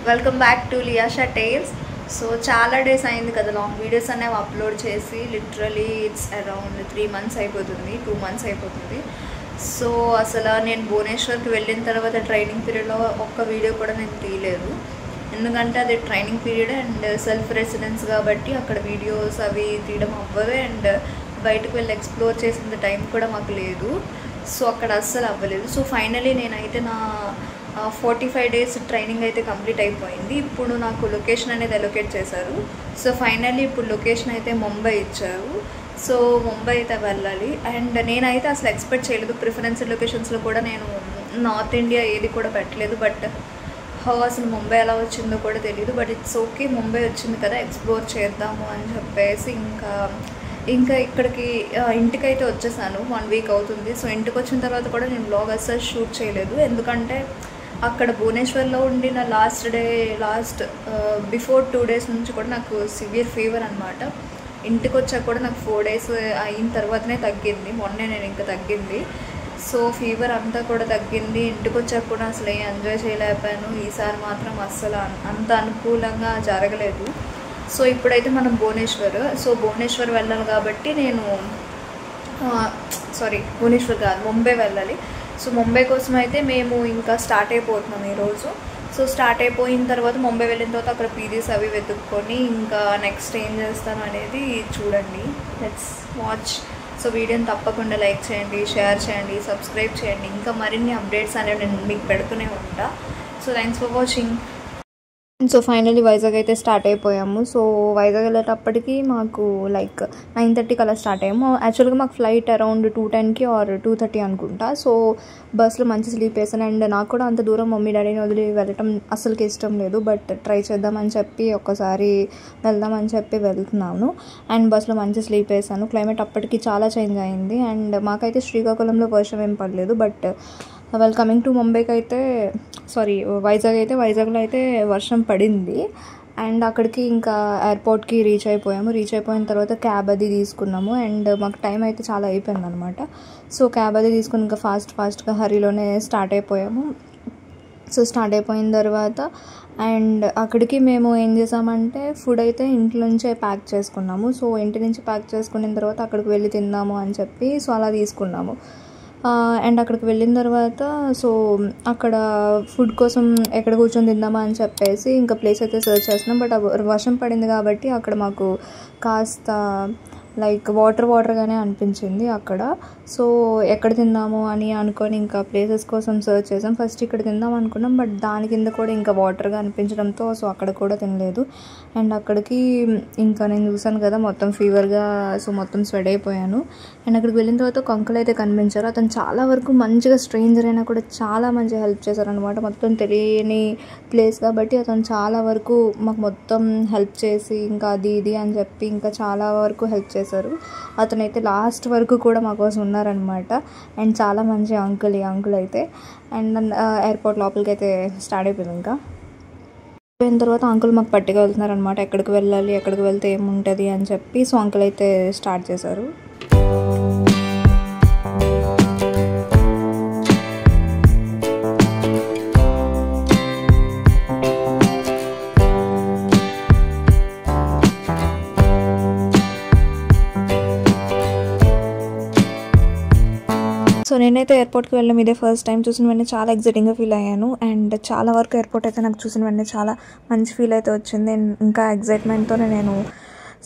Welcome back to Liyasha tiles. So చాలా days అయింది కదా లాంగ్ వీడియోస్ అనేవి అప్లోడ్ చేసి. లిటరలీ ఇట్స్ అరౌండ్ 3 months అయిపోతుంది, 2 months అయిపోతుంది. సో అసలు నేను భువనేశ్వర్కి వెళ్ళిన తర్వాత ట్రైనింగ్ పీరియడ్లో ఒక్క వీడియో కూడా నేను తీయలేదు. ఎందుకంటే అది training period and self residence కాబట్టి అక్కడ వీడియోస్ అవి తీయడం అవ్వదు. అండ్ బయటకు వెళ్ళి ఎక్స్ప్లోర్ చేసిన టైం కూడా మాకు లేదు. సో అక్కడ అస్సలు అవ్వలేదు. సో ఫైనలీ నేనైతే నా 45 days ట్రైనింగ్ అయితే కంప్లీట్ అయిపోయింది. ఇప్పుడు నాకు లొకేషన్ అనేది అలొకేట్ చేశారు. సో ఫైనల్లీ ఇప్పుడు లొకేషన్ అయితే ముంబై ఇచ్చారు. సో ముంబై అయితే వెళ్ళాలి. అండ్ నేనైతే అసలు ఎక్స్పెక్ట్ చేయలేదు. ప్రిఫరెన్స్ లొకేషన్స్లో కూడా నేను నార్త్ ఇండియా ఏది కూడా పెట్టలేదు. బట్ అసలు ముంబై ఎలా వచ్చిందో కూడా తెలియదు. బట్ ఇట్స్ ఓకే, ముంబై వచ్చింది కదా ఎక్స్ప్లోర్ చేద్దాము అని చెప్పేసి ఇంకా ఇక్కడికి ఇంటికైతే వచ్చేసాను. 1 week అవుతుంది. సో ఇంటికి వచ్చిన తర్వాత కూడా నేను బ్లాగ్ అస్సలు షూట్ చేయలేదు. ఎందుకంటే అక్కడ భువనేశ్వర్లో ఉండిన లాస్ట్ బిఫోర్ 2 days నుంచి కూడా నాకు సివియర్ ఫీవర్ అనమాట. ఇంటికి వచ్చాక కూడా నాకు 4 days అయిన తర్వాతనే తగ్గింది. మొన్నే నేను ఇంకా తగ్గింది. సో ఫీవర్ అంతా కూడా తగ్గింది. ఇంటికి వచ్చాక కూడా అసలు ఏం ఎంజాయ్ చేయలేకపోయాను. ఈసారి మాత్రం అస్సలు అంత అనుకూలంగా జరగలేదు. సో ఇప్పుడైతే మనం భువనేశ్వర్ వెళ్ళాలి కాబట్టి నేను భువనేశ్వర్ కాదు, ముంబై వెళ్ళాలి. సో ముంబై కోసం అయితే మేము ఇంకా స్టార్ట్ అయిపోతున్నాం ఈరోజు. సో స్టార్ట్ అయిపోయిన తర్వాత ముంబై వెళ్ళిన తర్వాత అక్కడ పీజీస్ అవి వెతుక్కొని ఇంకా నెక్స్ట్ ఏం చేస్తాను అనేది చూడండి. Let's watch. సో వీడియోని తప్పకుండా లైక్ చేయండి, షేర్ చేయండి, సబ్స్క్రైబ్ చేయండి. ఇంకా మరిన్ని అప్డేట్స్ అనేవి నేను మీకు పెడుతూనే ఉంటా. So thanks for watching. So finally Vizag అయితే స్టార్ట్ అయిపోయాము. సో వైజాగ్ వెళ్ళేటప్పటికి మాకు 9:30 అలా స్టార్ట్ అయ్యాము. యాక్చువల్గా మాకు ఫ్లైట్ అరౌండ్ 2:10 ఆర్ 2:30 అనుకుంటా. సో బస్లో మంచి స్లీప్ వేసాను. అండ్ నాకు కూడా అంత దూరం మమ్మీ డాడీని వదిలి వెళ్ళటం అసలుకి ఇష్టం లేదు. బట్ ట్రై చేద్దామని చెప్పి ఒక్కసారి వెళ్దామని చెప్పి వెళ్తున్నాను. అండ్ బస్లో మంచి స్లీప్ వేసాను. క్లైమేట్ అప్పటికి చాలా చేంజ్ అయింది. అండ్ మాకైతే శ్రీకాకుళంలో వర్షం ఏం పడలేదు. బట్ కమింగ్ టు ముంబైకి అయితే వైజాగ్లో అయితే వర్షం పడింది. అండ్ అక్కడికి ఇంకా ఎయిర్పోర్ట్కి రీచ్ అయిపోయిన తర్వాత క్యాబ్ అది తీసుకున్నాము. అండ్ మాకు టైం అయితే చాలా అయిపోయింది అనమాట. సో క్యాబ్ అది తీసుకుని ఇంకా ఫాస్ట్గా హరీలోనే స్టార్ట్ అయిపోయాము. సో స్టార్ట్ అయిపోయిన తర్వాత అండ్ అక్కడికి మేము ఏం చేసామంటే ఫుడ్ అయితే ఇంటి నుంచే ప్యాక్ చేసుకున్నాము. సో ఇంటి నుంచి ప్యాక్ చేసుకున్న తర్వాత అక్కడికి వెళ్ళి తిందాము అని చెప్పి సో అలా తీసుకున్నాము. అండ్ అక్కడికి వెళ్ళిన తర్వాత సో అక్కడ ఫుడ్ కోసం ఎక్కడ కూర్చొని తిందామా అని చెప్పేసి ఇంకా ప్లేస్ అయితే సర్చ్ చేస్తున్నాం. బట్ వర్షం పడింది కాబట్టి అక్కడ మాకు కాస్త వాటర్గానే అనిపించింది అక్కడ. సో ఎక్కడ తిందాము అని అనుకొని ఇంకా ప్లేసెస్ కోసం సర్చ్ చేసాం. ఫస్ట్ ఇక్కడ తిందాం అనుకున్నాం. బట్ దాని కింద కూడా ఇంకా వాటర్గా అనిపించడంతో సో అక్కడ కూడా తినలేదు. అండ్ అక్కడికి ఇంకా నేను చూసాను కదా మొత్తం ఫీవర్గా, సో మొత్తం స్వెట్ అయిపోయాను. అండ్ అక్కడికి వెళ్ళిన తర్వాత ఒక అంకుల్ అయితే కనిపించారు. అతను చాలా వరకు మంచిగా స్ట్రేంజర్ అయినా కూడా చాలా మంచిగా హెల్ప్ చేశారనమాట. మొత్తం తెలియని ప్లేస్ కాబట్టి అతను చాలా వరకు మాకు మొత్తం హెల్ప్ చేసి ఇంకా అది ఇది అని చెప్పి ఇంకా చాలా వరకు హెల్ప్ చేశారు. అతనైతే లాస్ట్ వరకు కూడా మా కోసం ఉన్నారనమాట. అండ్ చాలా మంచి ఈ అంకుల్ అయితే. అండ్ ఎయిర్పోర్ట్ లోపలికి అయితే స్టార్ట్ అయిపోయింది. ఇంకా అయిపోయిన తర్వాత అంకుల్ మాకు పట్టిగా వెళ్తున్నారనమాట. ఎక్కడికి వెళ్ళాలి, ఎక్కడికి వెళ్తే ఏముంటుంది అని చెప్పి సో అంకుల్ అయితే స్టార్ట్ చేశారు. సో నేనైతే ఎయిర్పోర్ట్కి వెళ్ళడం ఇదే ఫస్ట్ టైం. చూసిన వెంటనే చాలా ఎక్సైటింగ్గా ఫీల్ అయ్యాను. అండ్ చాలా వరకు ఎయిర్పోర్ట్ అయితే నాకు చూసిన వెంటనే చాలా మంచి ఫీల్ అయితే వచ్చింది. ఇంకా ఎక్సైట్మెంట్తోనే నేను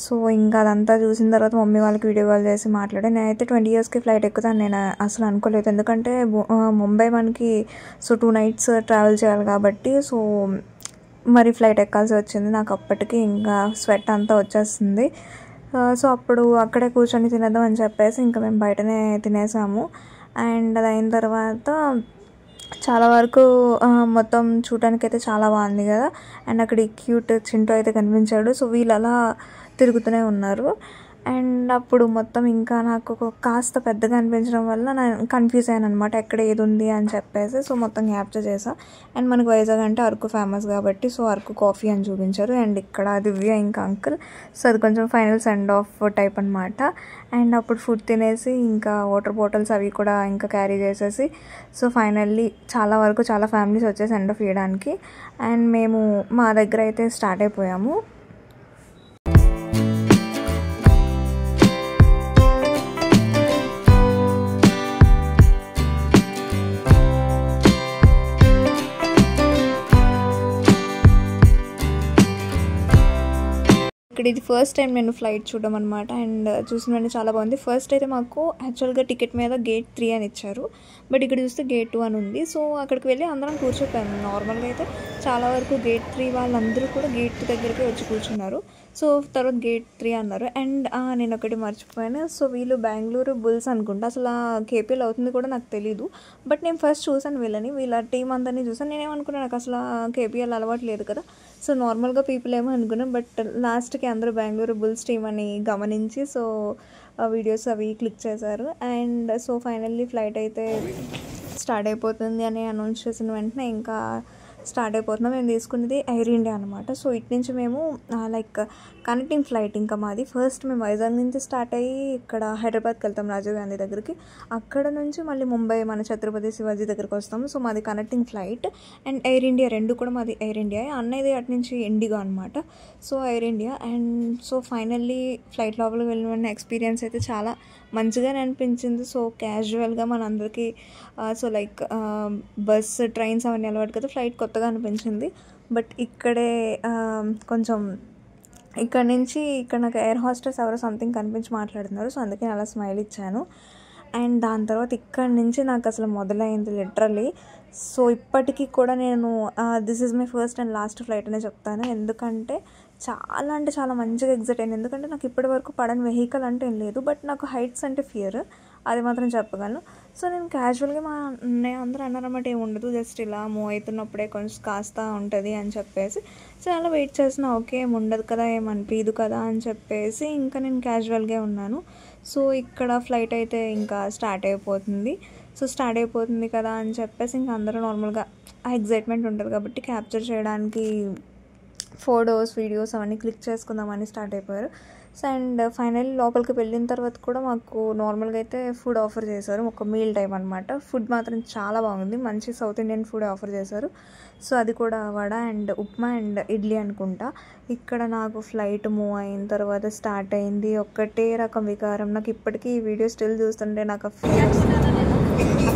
సో ఇంకా అదంతా చూసిన తర్వాత మమ్మీ వాళ్ళకి వీడియో కాల్ చేసి మాట్లాడాను. నేనైతే 20 yearsకి ఫ్లైట్ ఎక్కుతాను నేను అసలు అనుకోలేదు. ఎందుకంటే ముంబై మనకి సో 2 nights ట్రావెల్ చేయాలి కాబట్టి సో మరి ఫ్లైట్ ఎక్కాల్సి వచ్చింది. నాకు అప్పటికి ఇంకా స్వెట్ అంతా వచ్చేస్తుంది. సో అప్పుడు అక్కడే కూర్చొని తినేద్దాం అని చెప్పేసి ఇంకా మేము బయటనే తినేసాము. అండ్ అది అయిన తర్వాత చాలా వరకు మొత్తం చూడడానికి అయితే చాలా బాగుంది కదా. అండ్ అక్కడ క్యూట్ చింటూ అయితే కనిపించాడు. సో వీళ్ళు అలా తిరుగుతూనే ఉన్నారు. అండ్ అప్పుడు మొత్తం ఇంకా నాకు కాస్త పెద్దగా అనిపించడం వల్ల నేను కన్ఫ్యూజ్ అయ్యాను అనమాట, ఎక్కడ ఏది ఉంది అని చెప్పేసి. సో మొత్తం క్యాప్చర్ చేసా. అండ్ మనకు వైజాగ్ అంటే అరకు ఫేమస్ కాబట్టి సో అరకు కాఫీ అని చూపించారు. అండ్ ఇక్కడ దివ్య ఇంకా అంకుల్, సో అది కొంచెం ఫైనల్ సెండ్ ఆఫ్ టైప్ అనమాట. అండ్ అప్పుడు ఫుడ్ తినేసి ఇంకా వాటర్ బాటిల్స్ అవి కూడా ఇంకా క్యారీ చేసేసి సో ఫైనల్లీ చాలా ఫ్యామిలీస్ వచ్చేసి సెండ్ ఆఫ్ ఇవ్వడానికి. అండ్ మేము మా దగ్గర అయితే స్టార్ట్ అయిపోయాము. ఇక్కడ ఇది ఫస్ట్ టైం నేను ఫ్లైట్ చూడడం అనమాట. అండ్ చూసిన వెంటనే చాలా బాగుంది. ఫస్ట్ అయితే మాకు యాక్చువల్గా టికెట్ మీద గేట్ 3 అని ఇచ్చారు, బట్ ఇక్కడ చూస్తే గేట్ 2 అని ఉంది. సో అక్కడికి వెళ్ళి అందరం కూర్చోపోయాము. నార్మల్గా అయితే చాలా వరకు గేట్ 3 వాళ్ళందరూ కూడా గేట్ దగ్గరికి వచ్చి కూర్చున్నారు. సో తర్వాత గేట్ 3 అన్నారు. అండ్ నేను ఒకటి మర్చిపోయాను. సో వీళ్ళు బెంగళూరు బుల్స్ అనుకుంటా, అసలు కేపీఎల్ అవుతుంది కూడా నాకు తెలీదు. బట్ నేను ఫస్ట్ చూసాను వీళ్ళ టీం అందరినీ చూసాను. నేనేమనుకున్నాను, నాకు అసలు కేపీఎల్ అలవాటు లేదు కదా, సో నార్మల్గా పీపుల్ ఏమో అనుకున్నాను. బట్ లాస్ట్కి అందరూ బెంగళూరు బుల్స్ టీం అని గమనించి సో వీడియోస్ అవి క్లిక్ చేశారు. అండ్ సో ఫైనల్లీ ఫ్లైట్ అయితే స్టార్ట్ అయిపోతుంది అని అనౌన్స్ చేసిన వెంటనే ఇంకా స్టార్ట్ అయిపోతున్నాం. మేము తీసుకున్నది ఎయిర్ ఇండియా అనమాట. సో ఇటు నుంచి మేము లైక్ కనెక్టింగ్ ఫ్లైట్ ఇంకా మాది. ఫస్ట్ మేము వైజాగ్ నుంచి స్టార్ట్ అయ్యి ఇక్కడ హైదరాబాద్కి వెళ్తాం రాజీవ్ గాంధీ దగ్గరికి. అక్కడ నుంచి మళ్ళీ ముంబై మన ఛత్రపతి శివాజీ దగ్గరికి వస్తాము. సో మాది connecting flight. And air India రెండు కూడా మాది ఎయిర్ ఇండియా. అన్నది అటు నుంచి ఇండిగో అనమాట. So air India. And so finally flight లోపలికి వెళ్ళిన ఎక్స్పీరియన్స్ అయితే చాలా మంచిగానే అనిపించింది. సో క్యాజువల్గా మనందరికీ సో లైక్ బస్ ట్రైన్స్ అవన్నీ అలవాటు కదా, ఫ్లైట్ కొత్తగా అనిపించింది. బట్ ఇక్కడే కొంచెం ఇక్కడ నుంచి ఇక్కడ నాకు ఎయిర్ హోస్టెస్ ఎవరో సంథింగ్ కనిపించి మాట్లాడుతున్నారు. సో అందుకే అలా స్మైల్ ఇచ్చాను. అండ్ దాని తర్వాత ఇక్కడ నుంచి నాకు అసలు మొదలైంది లిటరల్లీ. సో ఇప్పటికీ కూడా నేను this is my first and last flight అనే చెప్తాను. ఎందుకంటే చాలా అంటే చాలా మంచిగా ఎగ్జైట్ అయింది. ఎందుకంటే నాకు ఇప్పటి వరకు పడని వెహికల్ అంటే ఏం లేదు, బట్ నాకు హైట్స్ అంటే ఫియర్, అది మాత్రం చెప్పగలను. సో నేను క్యాజువల్గా మా అన్నయ్య అందరూ అన్నారన్నమాట, ఏమి ఉండదు, జస్ట్ ఇలా మూవ్ అవుతున్నప్పుడే కొంచెం కాస్త ఉంటుంది అని చెప్పేసి. సో అలా వెయిట్ చేసిన, ఓకే ఏమి ఉండదు కదా, ఏమనిపించదు కదా అని చెప్పేసి ఇంకా నేను క్యాజువల్గా ఉన్నాను. సో ఇక్కడ ఫ్లైట్ అయితే ఇంకా స్టార్ట్ అయిపోతుంది. సో స్టార్ట్ అయిపోతుంది కదా అని చెప్పేసి ఇంకా అందరూ నార్మల్గా ఆ ఎగ్జైట్మెంట్ ఉంటుంది కాబట్టి క్యాప్చర్ చేయడానికి ఫోటోస్ వీడియోస్ అవన్నీ క్లిక్ చేసుకుందామని స్టార్ట్ అయిపోయారు. సో అండ్ ఫైనల్లీ లోపలికి వెళ్ళిన తర్వాత కూడా మాకు నార్మల్గా అయితే ఫుడ్ ఆఫర్ చేశారు, ఒక మీల్ టైం అనమాట. ఫుడ్ మాత్రం చాలా బాగుంది, మంచి సౌత్ ఇండియన్ ఫుడ్ ఆఫర్ చేశారు. సో అది కూడా వడ అండ్ ఉప్మా అండ్ ఇడ్లీ అనుకుంటా. ఇక్కడ నాకు ఫ్లైట్ మూవ్ అయిన తర్వాత స్టార్ట్ అయింది ఒకటే రకం వికారం. నాకు ఇప్పటికీ ఈ వీడియో స్టిల్ చూస్తుంటే నాకు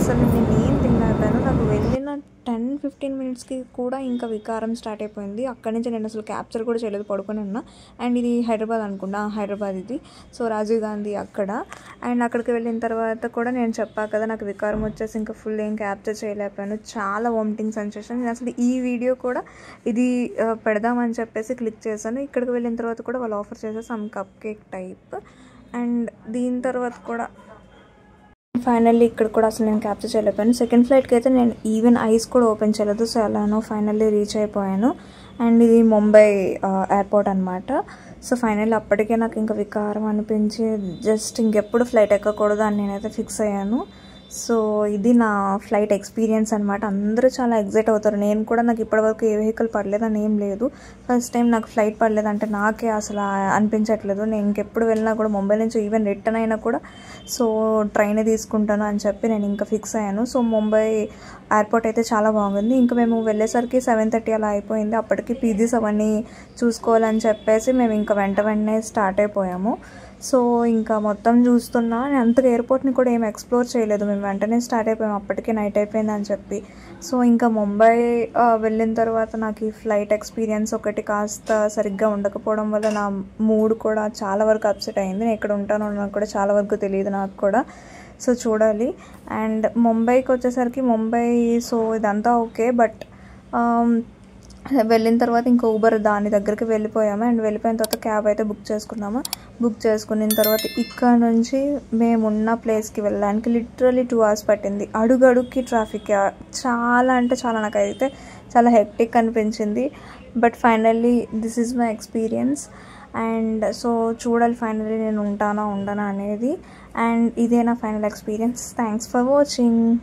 అసలు నేను ఏం తిన్నాను, నాకు వెళ్ళిన 10-15 మినిట్స్కి కూడా ఇంకా వికారం స్టార్ట్ అయిపోయింది. అక్కడి నుంచి నేను అసలు క్యాప్చర్ కూడా చేయలేదు, పడుకొని ఉన్నా. అండ్ ఇది హైదరాబాద్ అనుకుంటా, హైదరాబాద్ ఇది. సో రాజీవ్ గాంధీ అక్కడ. అండ్ అక్కడికి వెళ్ళిన తర్వాత కూడా నేను చెప్పా కదా, నాకు వికారం వచ్చేసి ఇంకా ఫుల్ ఏం క్యాప్చర్ చేయలేకపోయాను. చాలా వామిటింగ్ సెన్సేషన్. నేను అసలు ఈ వీడియో కూడా ఇది పెడదామని చెప్పేసి క్లిక్ చేశాను. ఇక్కడికి వెళ్ళిన తర్వాత కూడా వాళ్ళు ఆఫర్ చేశారు some cup cake type. And దీని తర్వాత కూడా ఫైనల్లీ ఇక్కడ కూడా అసలు నేను క్యాప్చర్ చేయలేకపోయాను. సెకండ్ ఫ్లైట్కి అయితే నేను ఈవెన్ ఐస్ కూడా ఓపెన్ చేయలేదు. సో అలానో ఫైనల్లీ రీచ్ అయిపోయాను. అండ్ ఇది ముంబై ఎయిర్పోర్ట్ అనమాట. సో ఫైనల్లీ అప్పటికే నాకు ఇంకా వికారం అనిపించి జస్ట్ ఇంకెప్పుడు ఫ్లైట్ ఎక్కకూడదు అని నేనైతే ఫిక్స్ అయ్యాను. సో ఇది నా ఫ్లైట్ ఎక్స్పీరియన్స్ అనమాట. అందరూ చాలా ఎగ్జైట్ అవుతారు. నేను కూడా నాకు ఇప్పటివరకు ఏ వెహికల్ పడలేదని ఏం లేదు. ఫస్ట్ టైం నాకు ఫ్లైట్ పడలేదంటే నాకే అసలు అనిపించట్లేదు. నేను ఇంకెప్పుడు వెళ్ళినా కూడా ముంబై నుంచి ఈవెన్ రిటర్న్ అయినా కూడా సో ట్రైన్ తీసుకుంటాను అని చెప్పి నేను ఇంకా ఫిక్స్ అయ్యాను. సో ముంబై ఎయిర్పోర్ట్ అయితే చాలా బాగుంది. ఇంకా మేము వెళ్ళేసరికి 7:30 అలా అయిపోయింది. అప్పటికి పీజీస్ అవన్నీ చూసుకోవాలని చెప్పేసి మేము ఇంకా వెంటనే స్టార్ట్ అయిపోయాము. సో ఇంకా మొత్తం చూస్తున్నా. నేను అంతగా ఎయిర్పోర్ట్ని కూడా ఏం ఎక్స్ప్లోర్ చేయలేదు, మేము వెంటనే స్టార్ట్ అయిపోయాము, అప్పటికే నైట్ అయిపోయింది అని చెప్పి. సో ఇంకా ముంబై వెళ్ళిన తర్వాత నాకు ఈ ఫ్లైట్ ఎక్స్పీరియన్స్ ఒకటి కాస్త సరిగ్గా ఉండకపోవడం వల్ల నా మూడ్ కూడా చాలా వరకు అప్సెట్ అయింది. నేను ఎక్కడ ఉంటానో నాకు కూడా చాలా వరకు తెలియదు నాకు కూడా. సో చూడాలి. అండ్ ముంబైకి వచ్చేసరికి ముంబై సో ఇదంతా ఓకే, బట్ వెళ్ళిన తర్వాత ఇంకా ఊబర్ దాని దగ్గరికి వెళ్ళిపోయాము. అండ్ వెళ్ళిపోయిన తర్వాత క్యాబ్ అయితే బుక్ చేసుకున్నాము. బుక్ చేసుకున్న తర్వాత ఇక్కడ నుంచి మేమున్న ప్లేస్కి వెళ్ళడానికి లిటరలీ 2 hours పట్టింది. అడుగడుక్కి ట్రాఫిక్, చాలా అంటే చాలా, నాకైతే చాలా హెక్టిక్ అనిపించింది. But finally this is my experience. And so చూడాలి ఫైనలీ నేను ఉంటానా ఉండనా అనేది. అండ్ ఇదే నా final experience. Thanks for watching.